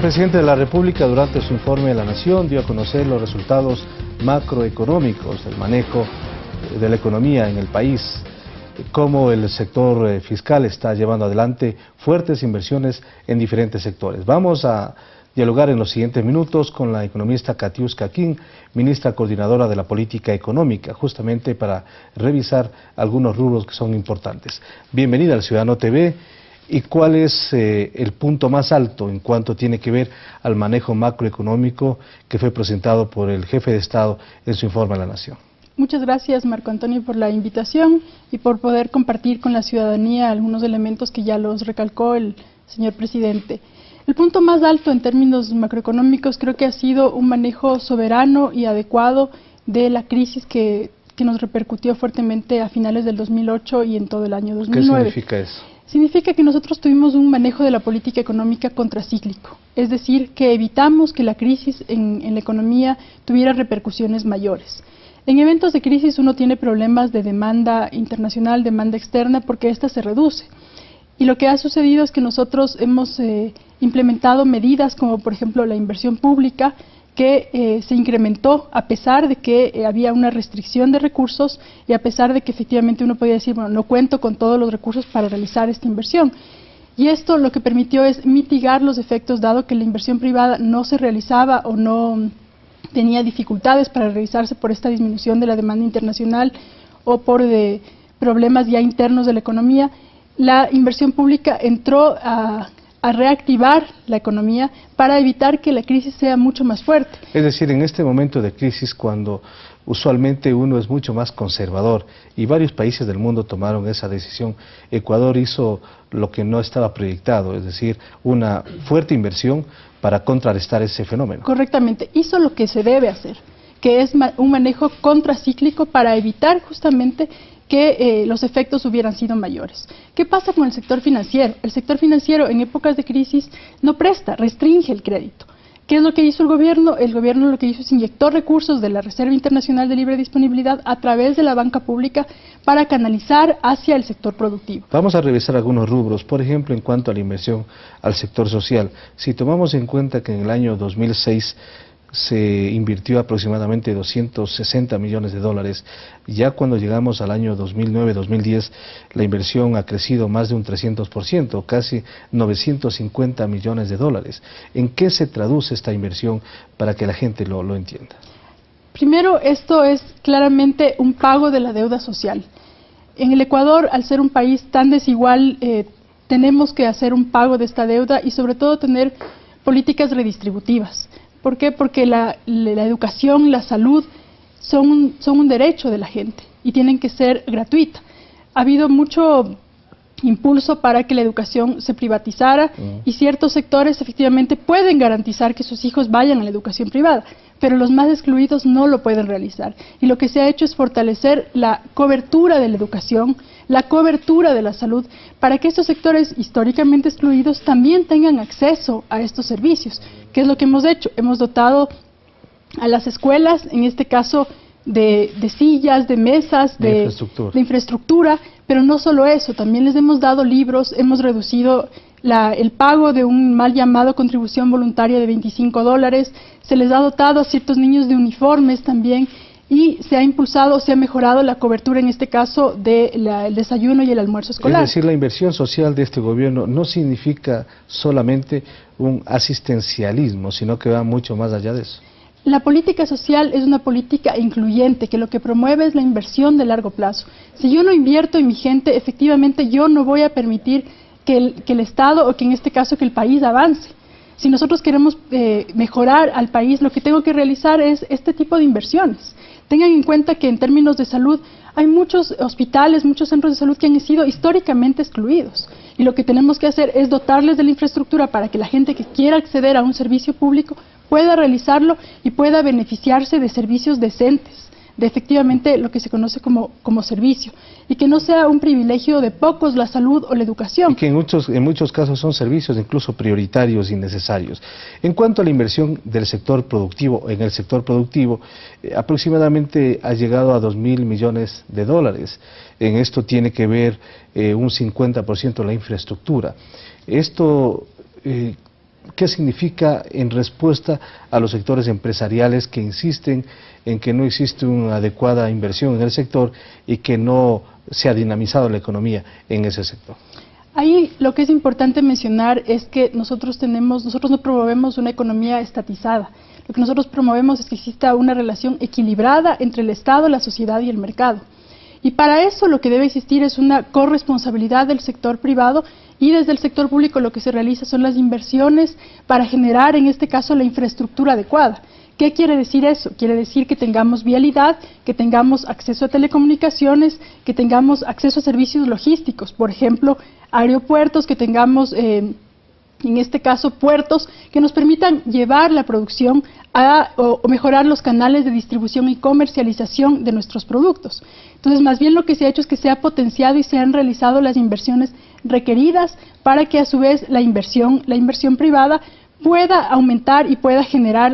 presidente de la República, durante su informe de la Nación, dio a conocer los resultados macroeconómicos del manejo de la economía en el país, cómo el sector fiscal está llevando adelante fuertes inversiones en diferentes sectores. Vamos a dialogar en los siguientes minutos con la economista Katiuska King, ministra coordinadora de la política económica, justamente para revisar algunos rubros que son importantes. Bienvenida al Ciudadano TV. ¿Y cuál es el punto más alto en cuanto tiene que ver al manejo macroeconómico que fue presentado por el jefe de Estado en su informe a la Nación? Muchas gracias, Marco Antonio, por la invitación y por poder compartir con la ciudadanía algunos elementos que ya los recalcó el señor presidente. El punto más alto en términos macroeconómicos creo que ha sido un manejo soberano y adecuado de la crisis que nos repercutió fuertemente a finales del 2008 y en todo el año 2009. ¿Qué significa eso? Significa que nosotros tuvimos un manejo de la política económica contracíclico, es decir, que evitamos que la crisis en la economía tuviera repercusiones mayores. En eventos de crisis uno tiene problemas de demanda internacional, demanda externa, porque ésta se reduce. Y lo que ha sucedido es que nosotros hemos implementado medidas como, por ejemplo, la inversión pública, que se incrementó a pesar de que había una restricción de recursos y a pesar de que efectivamente uno podía decir, bueno, no cuento con todos los recursos para realizar esta inversión. Y esto lo que permitió es mitigar los efectos, dado que la inversión privada no se realizaba o no tenía dificultades para realizarse por esta disminución de la demanda internacional o por problemas ya internos de la economía. La inversión pública entró a reactivar la economía para evitar que la crisis sea mucho más fuerte. Es decir, en este momento de crisis, cuando usualmente uno es mucho más conservador y varios países del mundo tomaron esa decisión, Ecuador hizo lo que no estaba proyectado, es decir, una fuerte inversión para contrarrestar ese fenómeno. Correctamente, hizo lo que se debe hacer, que es un manejo contracíclico para evitar justamente que los efectos hubieran sido mayores. ¿Qué pasa con el sector financiero? El sector financiero en épocas de crisis no presta, restringe el crédito. ¿Qué es lo que hizo el gobierno? El gobierno lo que hizo es inyectar recursos de la Reserva Internacional de Libre Disponibilidad a través de la banca pública para canalizar hacia el sector productivo. Vamos a revisar algunos rubros, por ejemplo, en cuanto a la inversión al sector social. Si tomamos en cuenta que en el año 2006 se invirtió aproximadamente 260 millones de dólares. Ya cuando llegamos al año 2009-2010, la inversión ha crecido más de un 300%, casi 950 millones de dólares. ¿En qué se traduce esta inversión para que la gente lo entienda? Primero, esto es claramente un pago de la deuda social. En el Ecuador, al ser un país tan desigual, tenemos que hacer un pago de esta deuda y sobre todo tener políticas redistributivas. ¿Por qué? Porque la educación, la salud son un derecho de la gente y tienen que ser gratuitas. Ha habido mucho impulso para que la educación se privatizara y ciertos sectores efectivamente pueden garantizar que sus hijos vayan a la educación privada, pero los más excluidos no lo pueden realizar. Y lo que se ha hecho es fortalecer la cobertura de la educación, la cobertura de la salud, para que estos sectores históricamente excluidos también tengan acceso a estos servicios. ¿Qué es lo que hemos hecho? Hemos dotado a las escuelas, en este caso, de sillas, de mesas, de infraestructura, pero no solo eso, también les hemos dado libros, hemos reducido el pago de un mal llamado contribución voluntaria de $25, se les ha dotado a ciertos niños de uniformes también, y se ha impulsado, se ha mejorado la cobertura, en este caso, del desayuno y el almuerzo escolar. Es decir, la inversión social de este gobierno no significa solamente un asistencialismo, sino que va mucho más allá de eso. La política social es una política incluyente, que lo que promueve es la inversión de largo plazo. Si yo no invierto en mi gente, efectivamente yo no voy a permitir que el Estado, o que en este caso que el país avance. Si nosotros queremos mejorar al país, lo que tengo que realizar es este tipo de inversiones. Tengan en cuenta que en términos de salud hay muchos hospitales, muchos centros de salud que han sido históricamente excluidos. Y lo que tenemos que hacer es dotarles de la infraestructura para que la gente que quiera acceder a un servicio público pueda realizarlo y pueda beneficiarse de servicios decentes, de efectivamente lo que se conoce como servicio, y que no sea un privilegio de pocos la salud o la educación. Y que en muchos casos son servicios incluso prioritarios y necesarios. En cuanto a la inversión del sector productivo, en el sector productivo, aproximadamente ha llegado a 2.000 millones de dólares. En esto tiene que ver un 50% de la infraestructura. Esto ¿qué significa en respuesta a los sectores empresariales que insisten en que no existe una adecuada inversión en el sector y que no se ha dinamizado la economía en ese sector? Ahí lo que es importante mencionar es que nosotros no promovemos una economía estatizada. Lo que nosotros promovemos es que exista una relación equilibrada entre el Estado, la sociedad y el mercado. Y para eso lo que debe existir es una corresponsabilidad del sector privado, y desde el sector público lo que se realiza son las inversiones para generar, en este caso, la infraestructura adecuada. ¿Qué quiere decir eso? Quiere decir que tengamos vialidad, que tengamos acceso a telecomunicaciones, que tengamos acceso a servicios logísticos, por ejemplo, aeropuertos, que tengamos, en este caso, puertos que nos permitan llevar la producción o mejorar los canales de distribución y comercialización de nuestros productos. Entonces, más bien lo que se ha hecho es que se ha potenciado y se han realizado las inversiones requeridas para que a su vez la inversión privada pueda aumentar y pueda generar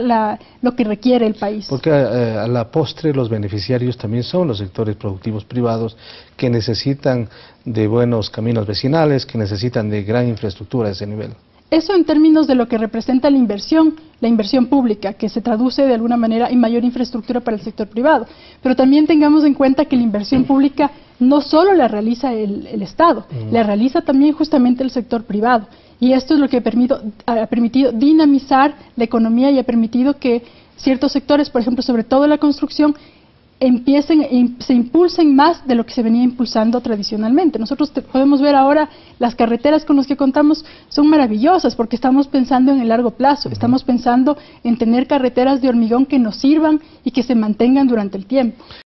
lo que requiere el país. Porque a la postre los beneficiarios también son los sectores productivos privados que necesitan de buenos caminos vecinales, que necesitan de gran infraestructura a ese nivel. Eso en términos de lo que representa la inversión pública, que se traduce de alguna manera en mayor infraestructura para el sector privado. Pero también tengamos en cuenta que la inversión pública no solo la realiza el Estado, la realiza también justamente el sector privado. Y esto es lo que ha permitido dinamizar la economía y ha permitido que ciertos sectores, por ejemplo, sobre todo la construcción, se impulsen más de lo que se venía impulsando tradicionalmente. Nosotros podemos ver ahora las carreteras con las que contamos son maravillosas porque estamos pensando en el largo plazo, estamos pensando en tener carreteras de hormigón que nos sirvan y que se mantengan durante el tiempo.